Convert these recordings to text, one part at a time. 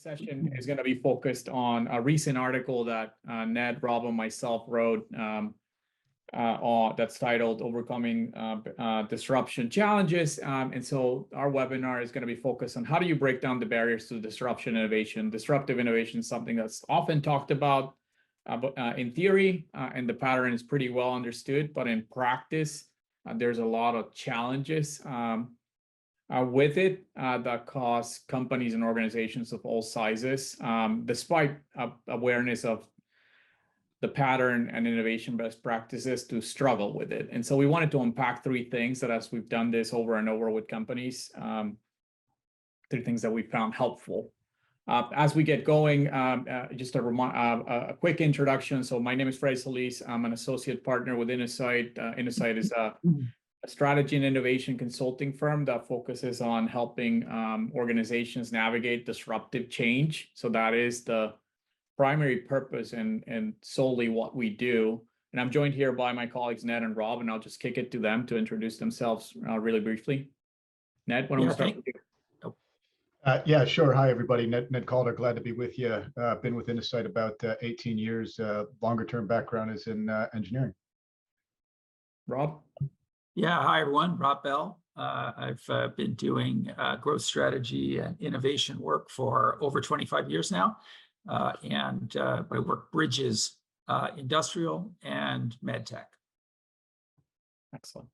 session is going to be focused on a recent article that Ned, Rob, and myself wrote that's titled Overcoming Disruption Challenges. And so our webinar is going to be focused on how do you break down the barriers to disruption innovation. Disruptive innovation is something that's often talked about in theory, and the pattern is pretty well understood, but in practice, there's a lot of challenges with it that cause companies and organizations of all sizes, despite awareness of the pattern and innovation best practices, to struggle with it. And so we wanted to unpack three things that, as we've done this over and over with companies, three things that we found helpful. As we get going, just a quick introduction. So my name is Fred Solis. I'm an associate partner with Insight. Insight is a strategy and innovation consulting firm that focuses on helping organizations navigate disruptive change. So that is the primary purpose and solely what we do. And I'm joined here by my colleagues, Ned and Rob, and I'll just kick it to them to introduce themselves really briefly. Ned, why don't we start with you? Yeah, sure. Hi, everybody. Ned Calder, glad to be with you. Been with Insight about 18 years. Longer term background is in engineering. Rob? Yeah, hi, everyone. Rob Bell. I've been doing growth strategy and innovation work for over 25 years now. And my work bridges industrial and med tech. Excellent.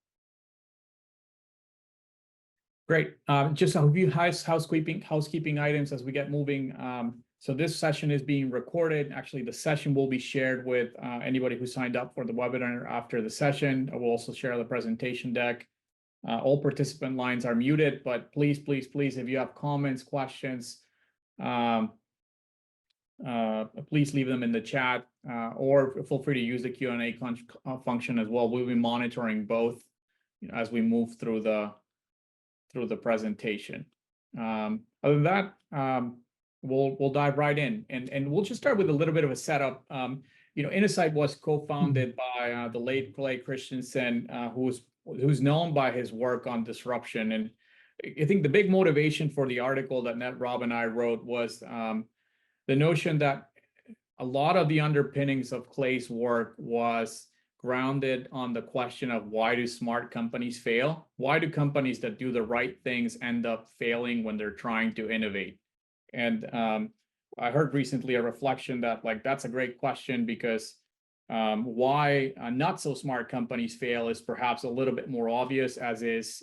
Great. Just a few housekeeping items as we get moving. So this session is being recorded. Actually, the session will be shared with anybody who signed up for the webinar after the session. I will also share the presentation deck. All participant lines are muted, but please, if you have comments, questions, please leave them in the chat, or feel free to use the Q&A function as well. We'll be monitoring both as we move through the presentation. Other than that, we'll dive right in, and we'll just start with a little bit of a setup. Insight was co-founded by the late Clay Christensen, who's known by his work on disruption. And I think the big motivation for the article that Ned, Rob, and I wrote was the notion that a lot of the underpinnings of Clay's work was grounded on the question of, why do smart companies fail? Why do companies that do the right things end up failing when they're trying to innovate? And I heard recently a reflection that, that's a great question, because why not so smart companies fail is perhaps a little bit more obvious, as is,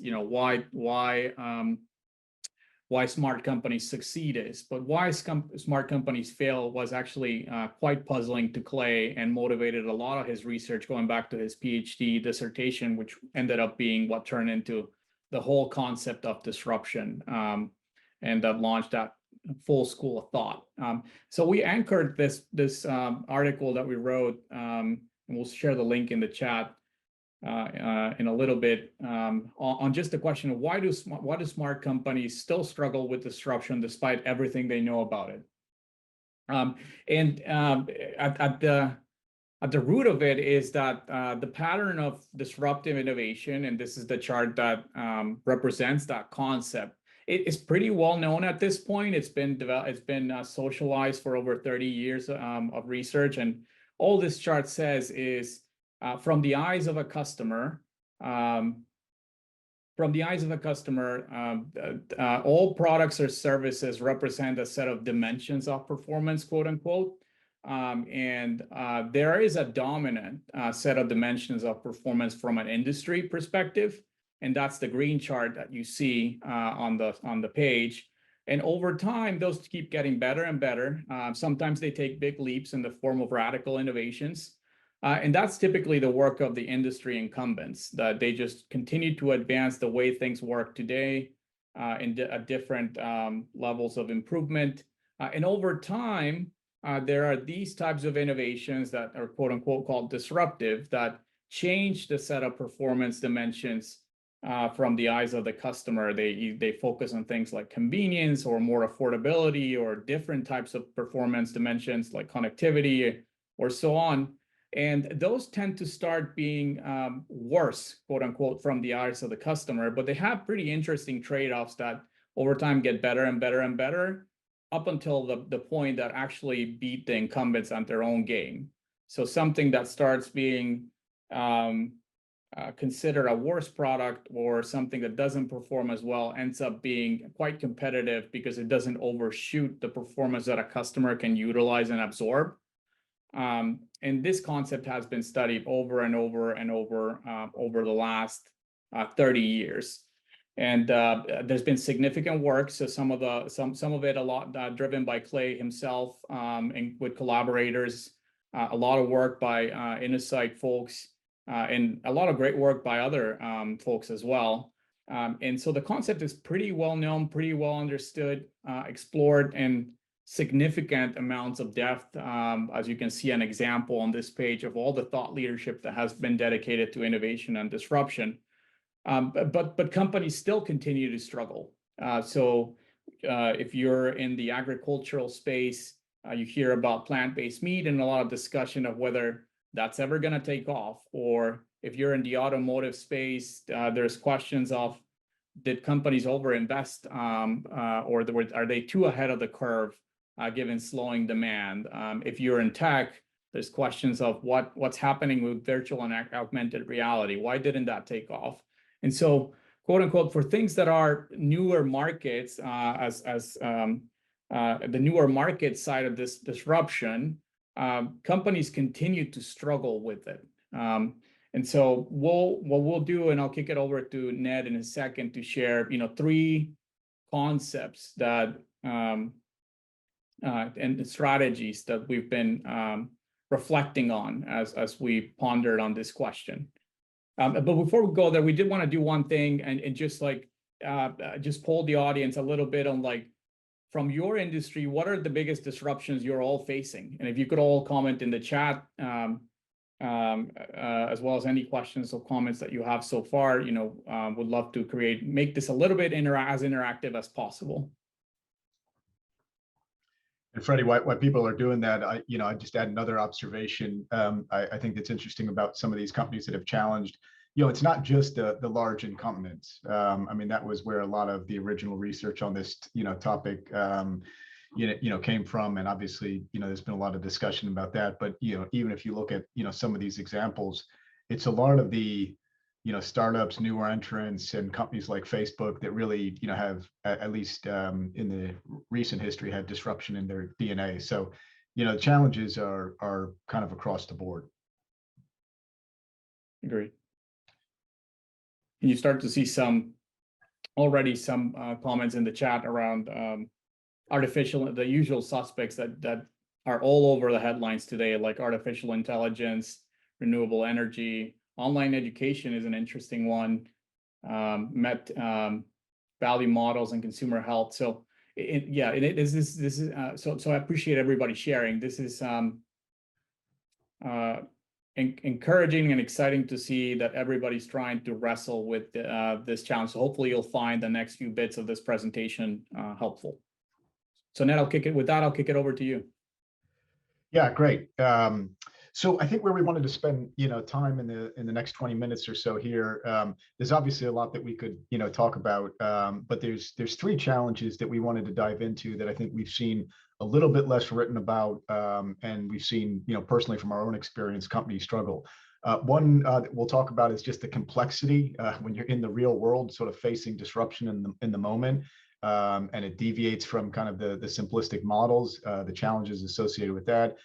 why smart companies succeed is. But why smart companies fail was actually quite puzzling to Clay, and motivated a lot of his research going back to his PhD dissertation, which ended up being what turned into the whole concept of disruption, and that launched that full school of thought. So we anchored this article that we wrote, and we'll share the link in the chat in a little bit, on just the question of why do smart companies still struggle with disruption despite everything they know about it. At the root of it is that the pattern of disruptive innovation, and this is the chart that represents that concept, it is pretty well known at this point. It's been socialized for over 30 years of research, and all this chart says is, from the eyes of a customer, all products or services represent a set of dimensions of performance, quote unquote. And there is a dominant set of dimensions of performance from an industry perspective, and that's the green chart that you see on the page. And over time, those keep getting better and better. Sometimes they take big leaps in the form of radical innovations. And that's typically the work of the industry incumbents, that they just continue to advance the way things work today at different levels of improvement. And over time, there are these types of innovations that are, quote unquote, called disruptive, that change the set of performance dimensions from the eyes of the customer. They focus on things like convenience or more affordability, or different types of performance dimensions like connectivity or so on. And those tend to start being worse, quote unquote, from the eyes of the customer, but they have pretty interesting trade-offs that over time get better and better and better, up until the point that actually beat the incumbents at their own game. So something that starts being considered a worse product or something that doesn't perform as well ends up being quite competitive because it doesn't overshoot the performance that a customer can utilize and absorb. And this concept has been studied over and over and over the last 30 years. And there's been significant work. So some of it a lot driven by Clay himself and with collaborators, a lot of work by Insight folks, and a lot of great work by other folks as well. And so the concept is pretty well known, pretty well understood, explored in significant amounts of depth. As you can see an example on this page of all the thought leadership that has been dedicated to innovation and disruption. But companies still continue to struggle. So if you're in the agricultural space, you hear about plant-based meat and a lot of discussion of whether that's ever going to take off. Or if you're in the automotive space, there's questions of, did companies overinvest or are they too ahead of the curve given slowing demand? If you're in tech, there's questions of what's happening with virtual and augmented reality. Why didn't that take off? And so, quote unquote, for things that are newer markets, as the newer market side of this disruption, companies continue to struggle with it. And so what we'll do, and I'll kick it over to Ned in a second to share, 3 concepts that and strategies that we've been reflecting on as we pondered on this question. But before we go there, we did want to do one thing and just poll the audience a little bit on from your industry, what are the biggest disruptions you're all facing? And if you could all comment in the chat, as well as any questions or comments that you have so far, would love to make this a little bit as interactive as possible. And Freddie, while people are doing that, I just add another observation. I think that's interesting about some of these companies that have challenged. It's not just the large incumbents. I mean, that was where a lot of the original research on this, topic, came from. And obviously, there's been a lot of discussion about that. But even if you look at some of these examples, it's a lot of the startups, newer entrants, and companies like Facebook that really, have at least in the recent history had disruption in their DNA. So, the challenges are kind of across the board. Agreed. And you start to see some comments in the chat around the usual suspects that are all over the headlines today, like artificial intelligence, renewable energy. Online education is an interesting one. Value models and consumer health. So this is so I appreciate everybody sharing. This is encouraging and exciting to see that everybody's trying to wrestle with this challenge. So hopefully you'll find the next few bits of this presentation helpful. So Ned, I'll kick it over to you. Yeah, great. So I think where we wanted to spend, time in the next 20 minutes or so here, there's obviously a lot that we could, talk about, but there's 3 challenges that we wanted to dive into that I think we've seen a little bit less written about, and we've seen, personally from our own experience, companies struggle. One that we'll talk about is just the complexity when you're in the real world, sort of facing disruption in the moment. And it deviates from kind of the simplistic models, the challenges associated with that.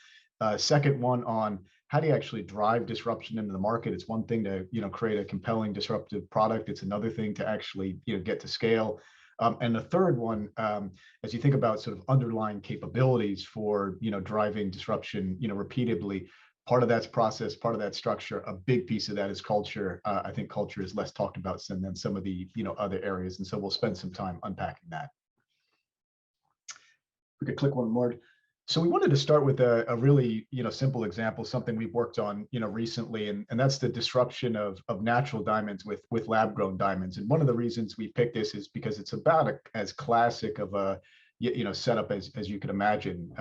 Second one on how do you actually drive disruption into the market? It's one thing to create a compelling disruptive product. It's another thing to actually get to scale. And the third one, as you think about sort of underlying capabilities for driving disruption repeatedly, part of that's process, part of that structure. A big piece of that is culture. I think culture is less talked about than some of the other areas, and so we'll spend some time unpacking that. We could click one more. So we wanted to start with a really simple example, something we've worked on recently, and that's the disruption of natural diamonds with lab-grown diamonds. And one of the reasons we picked this is because it's about as classic of a setup as you could imagine.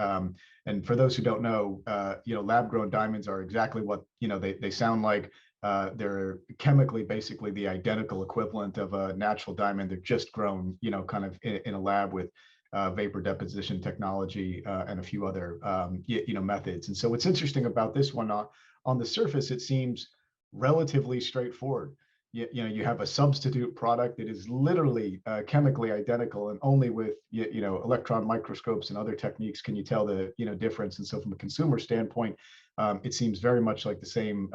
And for those who don't know, lab-grown diamonds are exactly what they sound like. They're chemically basically the identical equivalent of a natural diamond. They're just grown, kind of in a lab with vapor deposition technology, and a few other methods. And so what's interesting about this one, on the surface, it seems relatively straightforward. You have a substitute product that is literally chemically identical, and only with electron microscopes and other techniques can you tell the difference. And so from a consumer standpoint, it seems very much like the same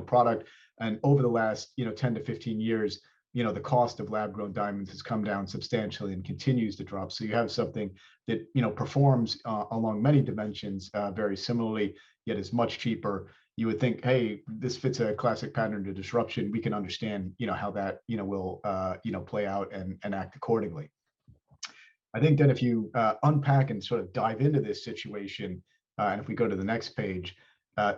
product. And over the last 10 to 15 years, the cost of lab-grown diamonds has come down substantially and continues to drop. So you have something that performs along many dimensions very similarly, yet is much cheaper. You would think, hey, this fits a classic pattern to disruption. We can understand, how that, will, play out and act accordingly. I think that if you unpack and sort of dive into this situation, and if we go to the next page,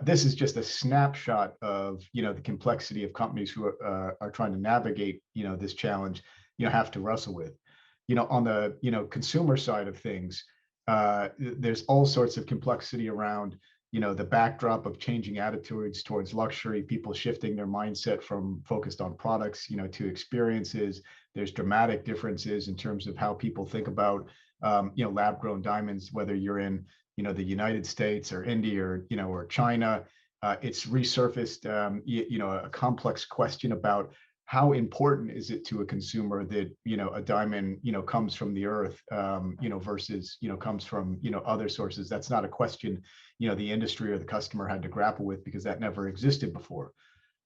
this is just a snapshot of, the complexity of companies who are trying to navigate, this challenge, have to wrestle with. On the, consumer side of things, there's all sorts of complexity around the backdrop of changing attitudes towards luxury, people shifting their mindset from focused on products, to experiences. There's dramatic differences in terms of how people think about, lab-grown diamonds, whether you're in, the United States or India or China. It's resurfaced, a complex question about how important is it to a consumer that a diamond comes from the earth versus comes from other sources. That's not a question the industry or the customer had to grapple with, because that never existed before.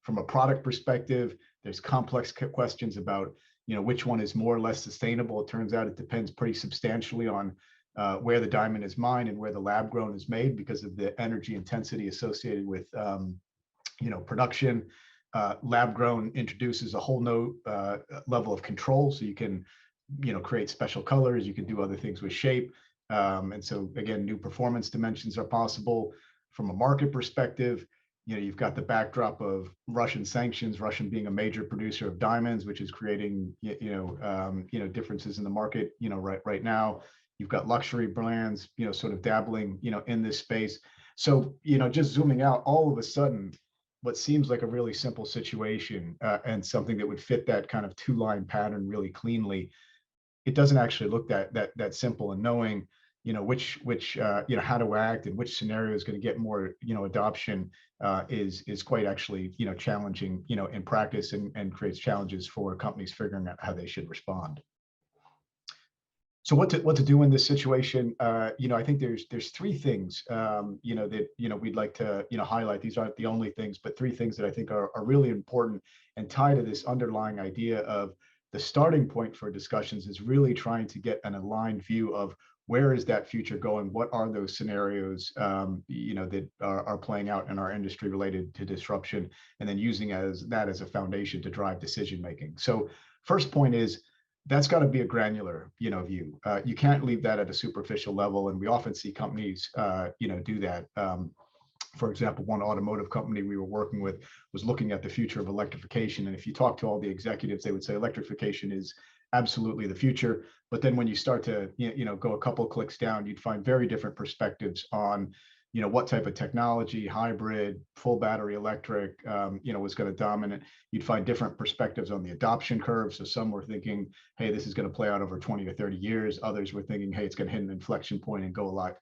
From a product perspective, there's complex questions about which one is more or less sustainable. It turns out it depends pretty substantially on where the diamond is mined and where the lab grown is made, because of the energy intensity associated with production. Lab grown introduces a whole new level of control, so you can create special colors, you can do other things with shape, and so again, new performance dimensions are possible. From a market perspective, you've got the backdrop of Russian sanctions, Russian being a major producer of diamonds, which is creating differences in the market right now. You've got luxury brands sort of dabbling in this space. So just zooming out, all of a sudden what seems like a really simple situation and something that would fit that kind of two-line pattern really cleanly, it doesn't actually look that simple. And knowing which how to act and which scenario is going to get more adoption is quite actually challenging in practice, and creates challenges for companies figuring out how they should respond. So what to do in this situation? I think there's three things that we'd like to highlight. These aren't the only things, but three things that I think are really important and tie to this underlying idea of the starting point for discussions is really trying to get an aligned view of where is that future going? What are those scenarios that are playing out in our industry related to disruption, and then using that as a foundation to drive decision making. So first point is, that's got to be a granular view. You can't leave that at a superficial level, and we often see companies do that. For example, one automotive company we were working with was looking at the future of electrification, and if you talk to all the executives, they would say electrification is absolutely the future. But then when you start to go a couple of clicks down, you'd find very different perspectives on what type of technology, hybrid, full battery electric, was going to dominate. You'd find different perspectives on the adoption curve. So some were thinking, hey, this is going to play out over 20 or 30 years. Others were thinking, hey, it's going to hit an inflection point and go a lot,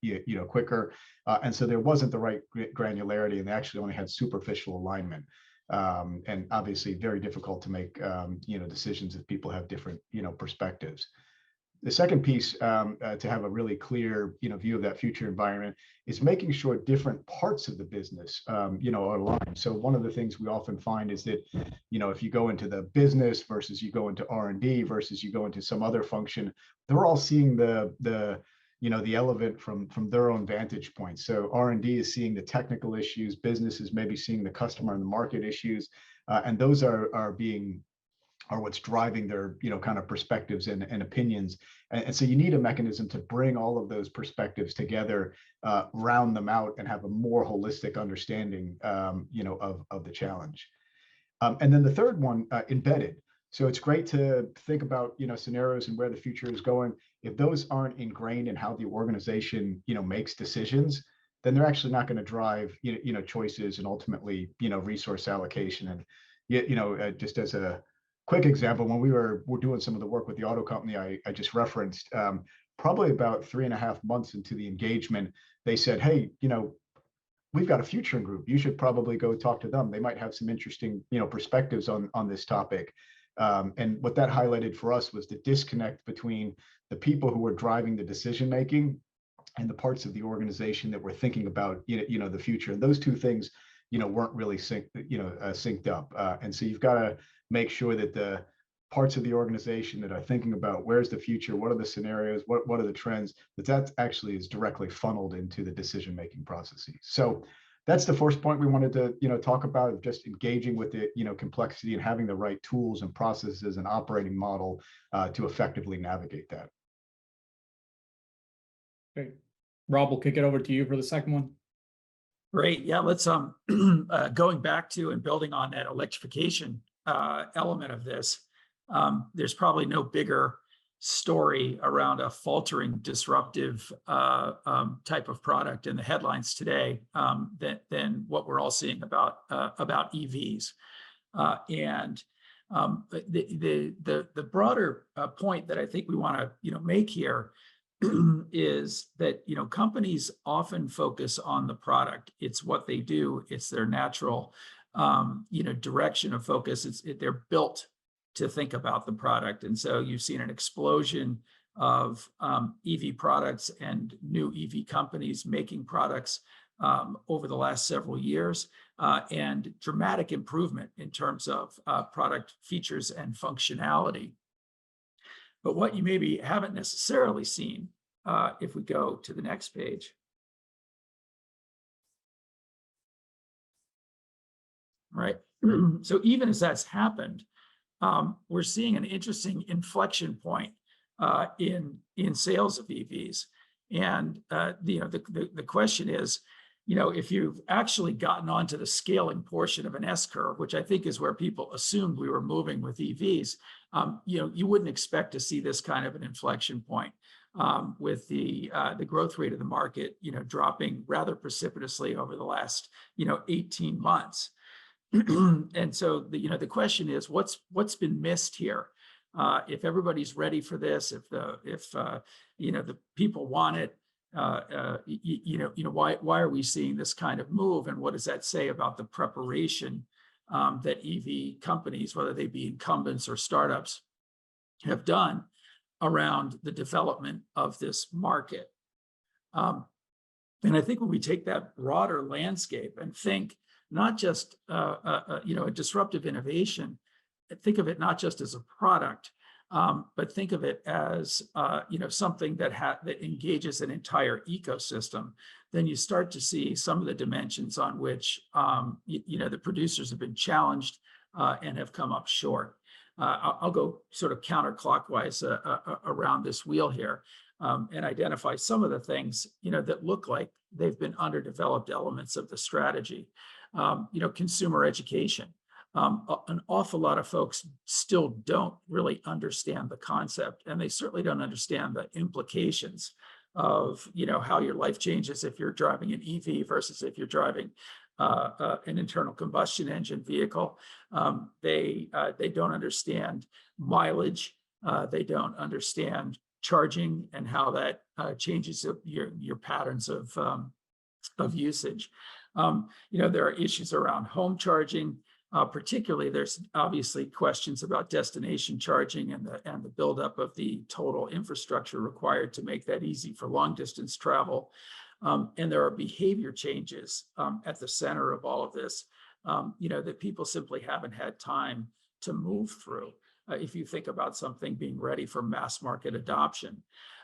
quicker. And so there wasn't the right granularity, and they actually only had superficial alignment. And obviously very difficult to make, decisions if people have different, perspectives. The second piece, to have a really clear, view of that future environment, is making sure different parts of the business, are aligned. So one of the things we often find is that, if you go into the business versus you go into R&D versus you go into some other function, they're all seeing the elephant from their own vantage point. So R&D is seeing the technical issues, business is maybe seeing the customer and the market issues, and those are what's driving their kind of perspectives and opinions. And so you need a mechanism to bring all of those perspectives together, round them out, and have a more holistic understanding of the challenge. And then the third one, embedded. So it's great to think about scenarios and where the future is going. If those aren't ingrained in how the organization makes decisions, then they're actually not going to drive choices and ultimately resource allocation. And just as a quick example, when we're doing some of the work with the auto company I just referenced, probably about 3.5 months into the engagement, they said, hey, we've got a futuring group. You should probably go talk to them. They might have some interesting, perspectives on this topic. And what that highlighted for us was the disconnect between the people who were driving the decision making and the parts of the organization that were thinking about, the future. And those two things, weren't really synced up. And so you've got to make sure that the parts of the organization that are thinking about where's the future, what are the scenarios, what are the trends, that actually is directly funneled into the decision-making processes. So that's the first point we wanted to, talk about, just engaging with the, complexity and having the right tools and processes and operating model to effectively navigate that. Great. Rob, we'll kick it over to you for the second one. Great. Yeah, let's going back to and building on that electrification element of this. There's probably no bigger story around a faltering disruptive type of product in the headlines today than what we're all seeing about EVs. And the broader point that I think we want to make here is that companies often focus on the product. It's what they do. It's their natural direction of focus. They're built to think about the product. And so you've seen an explosion of EV products and new EV companies making products over the last several years, and dramatic improvement in terms of product features and functionality. But what you maybe haven't necessarily seen, if we go to the next page, right? So even as that's happened, we're seeing an interesting inflection point in sales of EVs. And the question is, if you've actually gotten onto the scaling portion of an S curve, which I think is where people assumed we were moving with EVs, you wouldn't expect to see this kind of an inflection point with the growth rate of the market, dropping rather precipitously over the last, 18 months. And so the question is, what's been missed here? If everybody's ready for this, if the people want it, why are we seeing this kind of move, and what does that say about the preparation that EV companies, whether they be incumbents or startups, have done around the development of this market? And I think when we take that broader landscape and think not just a disruptive innovation, think of it not just as a product, but think of it as something that engages an entire ecosystem, then you start to see some of the dimensions on which the producers have been challenged and have come up short. I'll go sort of counterclockwise around this wheel here and identify some of the things that look like they've been underdeveloped elements of the strategy. Consumer education. An awful lot of folks still don't really understand the concept, and they certainly don't understand the implications of how your life changes if you're driving an EV versus if you're driving an internal combustion engine vehicle. They don't understand mileage. They don't understand charging and how that changes your patterns of usage. There are issues around home charging. Particularly, there's obviously questions about destination charging and the buildup of the total infrastructure required to make that easy for long distance travel. And there are behavior changes at the center of all of this, that people simply haven't had time to move through. If you think about something being ready for mass market adoption.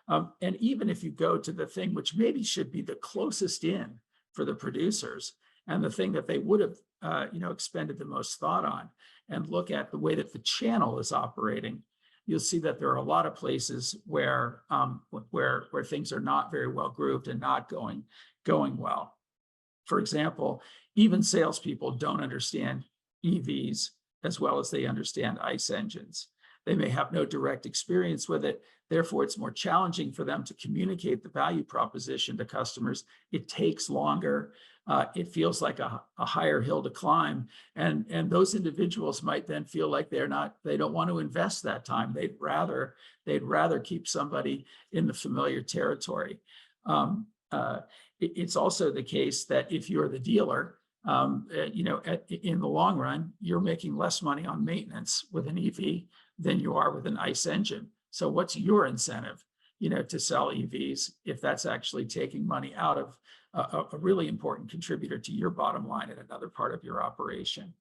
And even if you go to the thing which maybe should be the closest in for the producers, and the thing that they would have expended the most thought on, and look at the way that the channel is operating, you'll see that there are a lot of places where things are not very well grooved and not going well. For example, even salespeople don't understand EVs as well as they understand ICE engines. They may have no direct experience with it. Therefore, it's more challenging for them to communicate the value proposition to customers. It takes longer. It feels like a higher hill to climb. And those individuals might then feel like they don't want to invest that time. They'd rather keep somebody in the familiar territory. It's also the case that if you're the dealer, in the long run, you're making less money on maintenance with an EV than you are with an ICE engine. So what's your incentive, to sell EVs if that's actually taking money out of a really important contributor to your bottom line at another part of your operation?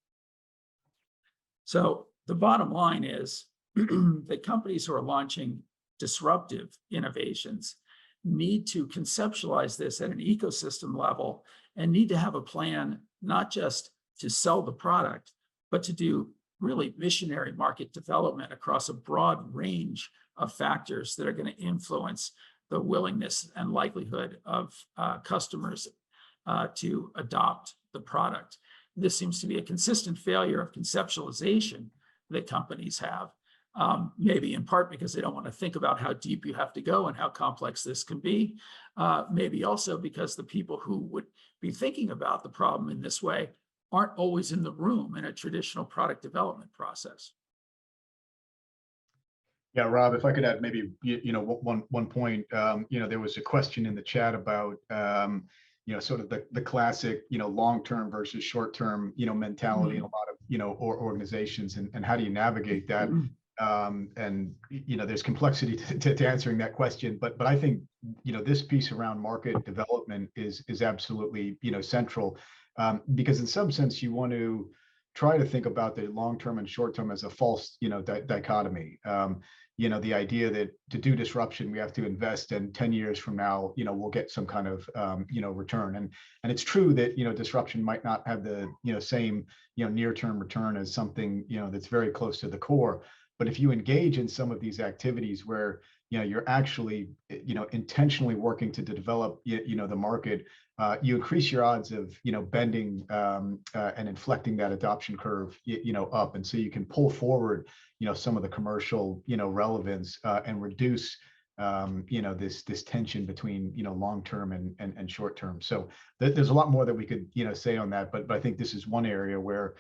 So the bottom line is that companies who are launching disruptive innovations need to conceptualize this at an ecosystem level and need to have a plan, not just to sell the product, but to do really missionary market development across a broad range of factors that are going to influence the willingness and likelihood of customers to adopt the product. This seems to be a consistent failure of conceptualization that companies have, maybe in part because they don't want to think about how deep you have to go and how complex this can be, maybe also because the people who would be thinking about the problem in this way aren't always in the room in a traditional product development process. Yeah, Rob, if I could add maybe one point. There was a question in the chat about sort of the classic long-term versus short-term mentality in a lot of organizations, and how do you navigate that? And there's complexity to answering that question, but I think this piece around market development is absolutely central, because in some sense you want to try to think about the long-term and short-term as a false dichotomy. The idea that to do disruption we have to invest, and 10 years from now we'll get some kind of return, and it's true that disruption might not have the same near-term return as something that's very close to the core. But if you engage in some of these activities where you're actually intentionally working to develop the market, you increase your odds of bending and inflecting that adoption curve up, and so you can pull forward some of the commercial relevance and reduce this tension between long term and short term. So there's a lot more that we could say on that, but I think this is one area where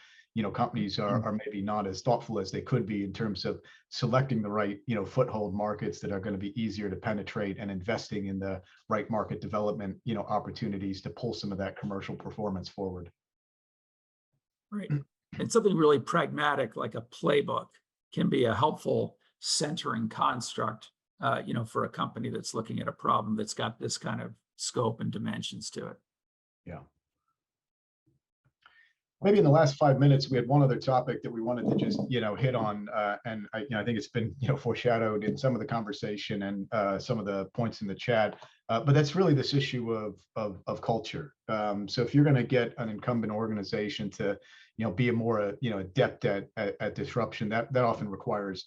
companies are maybe not as thoughtful as they could be in terms of selecting the right foothold markets that are going to be easier to penetrate, and investing in the right market development opportunities to pull some of that commercial performance forward. Right. And something really pragmatic like a playbook can be a helpful centering construct for a company that's looking at a problem that's got this kind of scope and dimensions to it. Yeah. Maybe in the last 5 minutes, we had one other topic that we wanted to just, hit on, and I think it's been, foreshadowed in some of the conversation and some of the points in the chat. But that's really this issue of culture. So if you're going to get an incumbent organization to, be a more, adept at disruption, that often requires,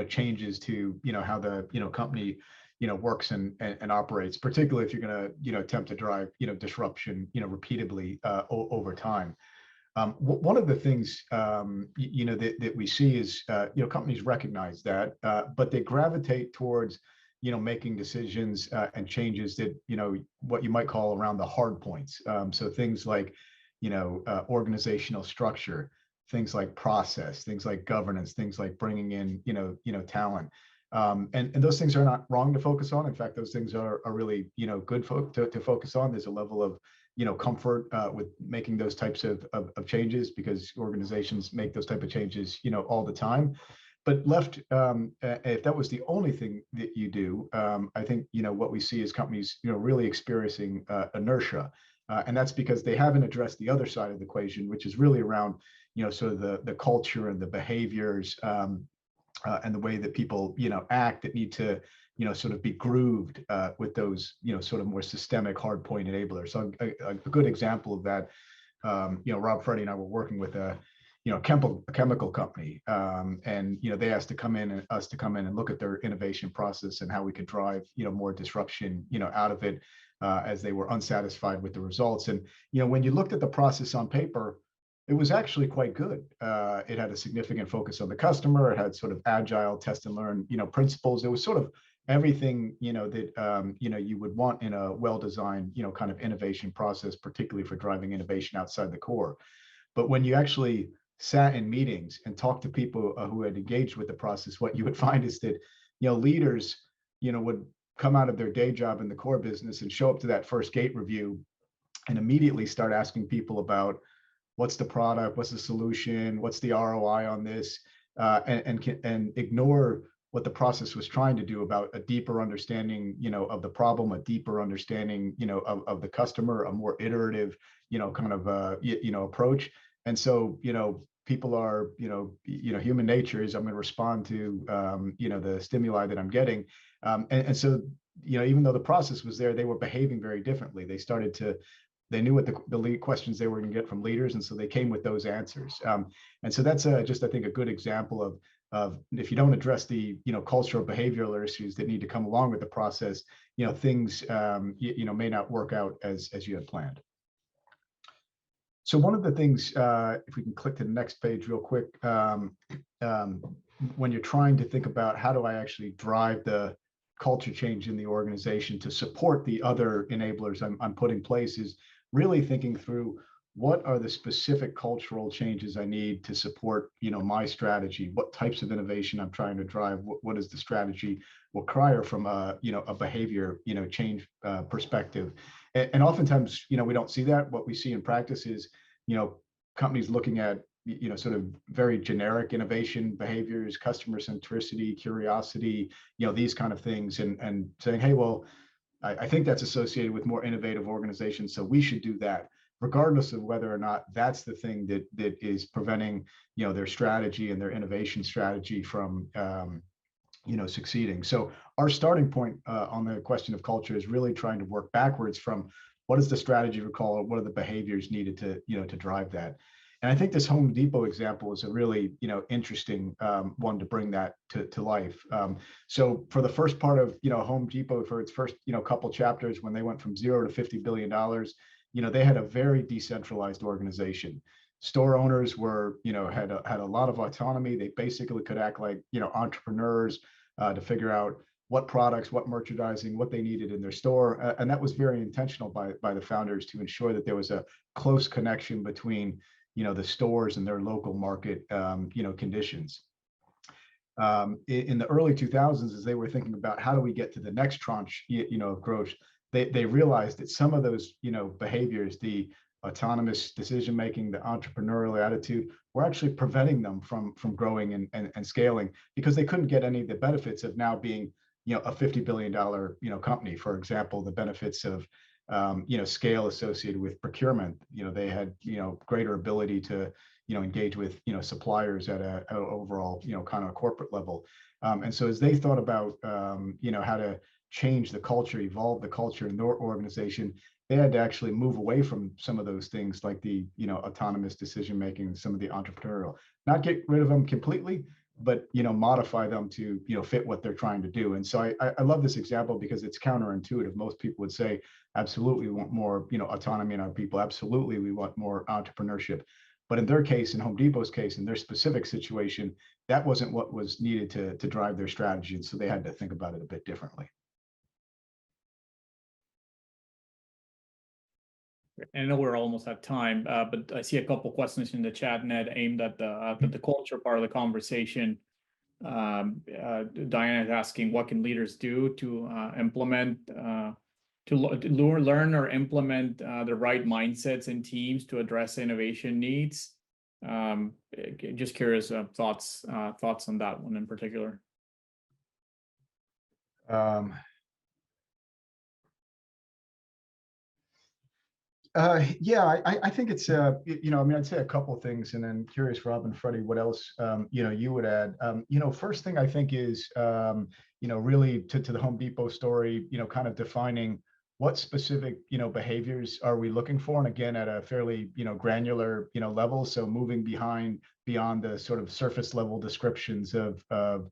changes to, how the, company, works and operates, particularly if you're going to, attempt to drive, disruption, repeatedly over time. One of the things that we see is companies recognize that, but they gravitate towards making decisions and changes that what you might call around the hard points. So things like organizational structure, things like process, things like governance, things like bringing in talent, and those things are not wrong to focus on. In fact, those things are really good to focus on. There's a level of comfort with making those types of changes, because organizations make those type of changes, all the time. But left, if that was the only thing that you do, I think, what we see is companies, really experiencing inertia. And that's because they haven't addressed the other side of the equation, which is really around, sort of the culture and the behaviors and the way that people, act, that need to, sort of be grooved with those, sort of more systemic hard point enablers. So a good example of that, Rob, Freddie, and I were working with a chemical company, and they asked us to come in and look at their innovation process and how we could drive more disruption out of it, as they were unsatisfied with the results. And when you looked at the process on paper, It was actually quite good. It had a significant focus on the customer. It had sort of agile test and learn, principles. It was sort of everything, that, you would want in a well-designed, kind of innovation process, particularly for driving innovation outside the core. But when you actually sat in meetings and talked to people who had engaged with the process, what you would find is that, leaders, would come out of their day job in the core business and show up to that first gate review and immediately start asking people about what's the product, what's the solution, what's the ROI on this, and ignore what the process was trying to do about a deeper understanding, of the problem, a deeper understanding, of the customer, a more iterative, kind of, approach. And so, people are, human nature is I'm going to respond to, the stimuli that I'm getting. And so, even though the process was there, they were behaving very differently. They knew what the lead questions they were going to get from leaders, and so they came with those answers. And so that's just, I think, a good example of if you don't address the cultural behavioral issues that need to come along with the process, things may not work out as you had planned. So one of the things, if we can click to the next page real quick, when you're trying to think about how do I actually drive the culture change in the organization to support the other enablers I'm putting in place, is really thinking through what are the specific cultural changes I need to support, my strategy, what types of innovation I'm trying to drive, what is the strategy require from a behavior, change perspective. And oftentimes, we don't see that. What we see in practice is, companies looking at, sort of very generic innovation behaviors, customer centricity, curiosity, these kind of things, and saying, hey, well, I think that's associated with more innovative organizations, so we should do that, regardless of whether or not that's the thing that is preventing, their strategy and their innovation strategy from, succeeding. So our starting point on the question of culture is really trying to work backwards from what is the strategy recall, what are the behaviors needed to, to drive that. And I think this Home Depot example is a really, interesting one to bring that to life. So for the first part of, Home Depot, for its first, couple chapters, when they went from $0 to $50 billion, they had a very decentralized organization. Store owners were, had a lot of autonomy. They basically could act like, entrepreneurs to figure out what products, what merchandising, what they needed in their store. And that was very intentional by the founders to ensure that there was a close connection between, the stores and their local market, conditions. In the early 2000s, as they were thinking about how do we get to the next tranche, of growth, they realized that some of those, behaviors, the autonomous decision-making, the entrepreneurial attitude, were actually preventing them from growing and scaling, because they couldn't get any of the benefits of now being, a $50 billion, company. For example, the benefits of, scale associated with procurement. They had, greater ability to, engage with, suppliers at an overall, kind of corporate level. And so as they thought about, how to change the culture, evolve the culture in their organization, they had to actually move away from some of those things, like the, autonomous decision making, some of the entrepreneurial, not get rid of them completely, but, modify them to, fit what they're trying to do. And so I love this example because it's counterintuitive. Most people would say, absolutely, we want more, autonomy in our people. Absolutely, we want more entrepreneurship. But in their case, in Home Depot's case, in their specific situation, that wasn't what was needed to drive their strategy. And so they had to think about it a bit differently. I know we're almost at time, but I see a couple questions in the chat, Ned, aimed at the culture part of the conversation. Diana is asking, what can leaders do to implement, to learn or implement the right mindsets in teams to address innovation needs? Just curious, thoughts on that one in particular. Yeah, I think it's, I'd say a couple of things, and then curious, Rob and Freddie, what else, you would add. First thing I think is, really to the Home Depot story, kind of defining what specific, behaviors are we looking for, and again, at a fairly, granular, level. So moving beyond the sort of surface level descriptions of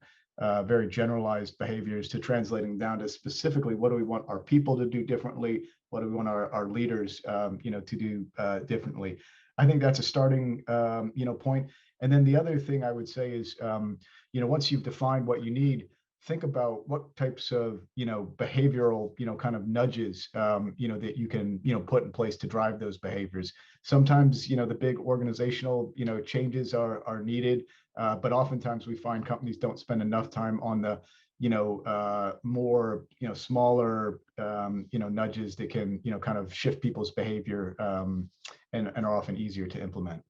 very generalized behaviors to translating down to specifically what do we want our people to do differently, What do we want our leaders, to do differently? I think that's a starting, point. And then the other thing I would say is, once you've defined what you need, think about what types of, behavioral, kind of nudges, that you can, put in place to drive those behaviors. Sometimes, the big organizational, changes are needed, but oftentimes we find companies don't spend enough time on the, more, smaller, nudges that can, kind of shift people's behavior, and are often easier to implement.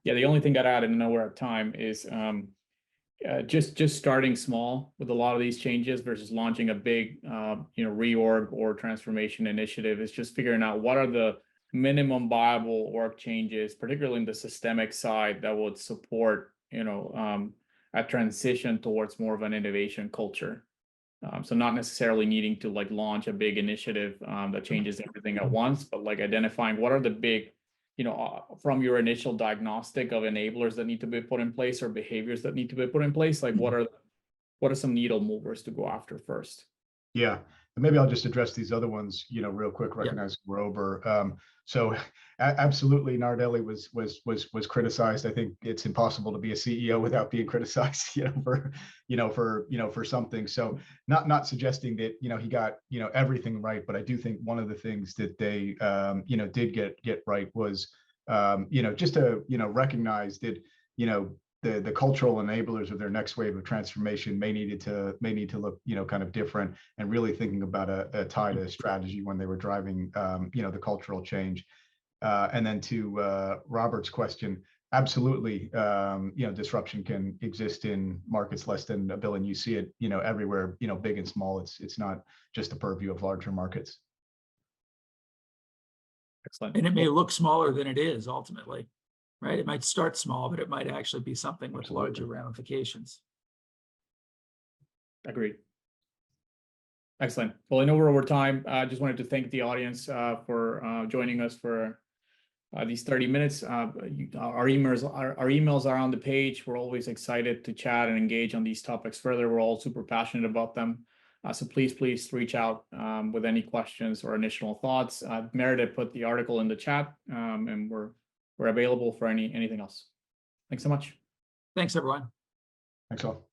Yeah, the only thing I'd add, and I know we're at time, is just starting small with a lot of these changes versus launching a big, reorg or transformation initiative. Is just figuring out what are the minimum viable org changes, particularly in the systemic side, that would support, a transition towards more of an innovation culture. So not necessarily needing to like launch a big initiative that changes everything at once, but like identifying what are the big, from your initial diagnostic of enablers that need to be put in place or behaviors that need to be put in place, like what are some needle movers to go after first? Yeah, and maybe I'll just address these other ones, real quick. Recognize we're over. So absolutely, Nardelli was criticized. I think it's impossible to be a CEO without being criticized, for something. So not suggesting that he got everything right, but I do think one of the things that they did get right was just to recognize that the cultural enablers of their next wave of transformation may need to look kind of different, and really thinking about a tie to strategy when they were driving the cultural change. And then to Robert's question, absolutely, disruption can exist in markets less than $1 billion. You see it everywhere, big and small. It's not just the purview of larger markets. Excellent. And it may look smaller than it is ultimately. Right? It might start small, but it might actually be something with larger ramifications. Agreed. Excellent. Well, I know we're over time. I just wanted to thank the audience for joining us for these 30 minutes. Our emails are on the page. We're always excited to chat and engage on these topics further. We're all super passionate about them. So please reach out with any questions or initial thoughts. Meredith put the article in the chat, and we're available for anything else. Thanks so much. Thanks, everyone. Thanks all.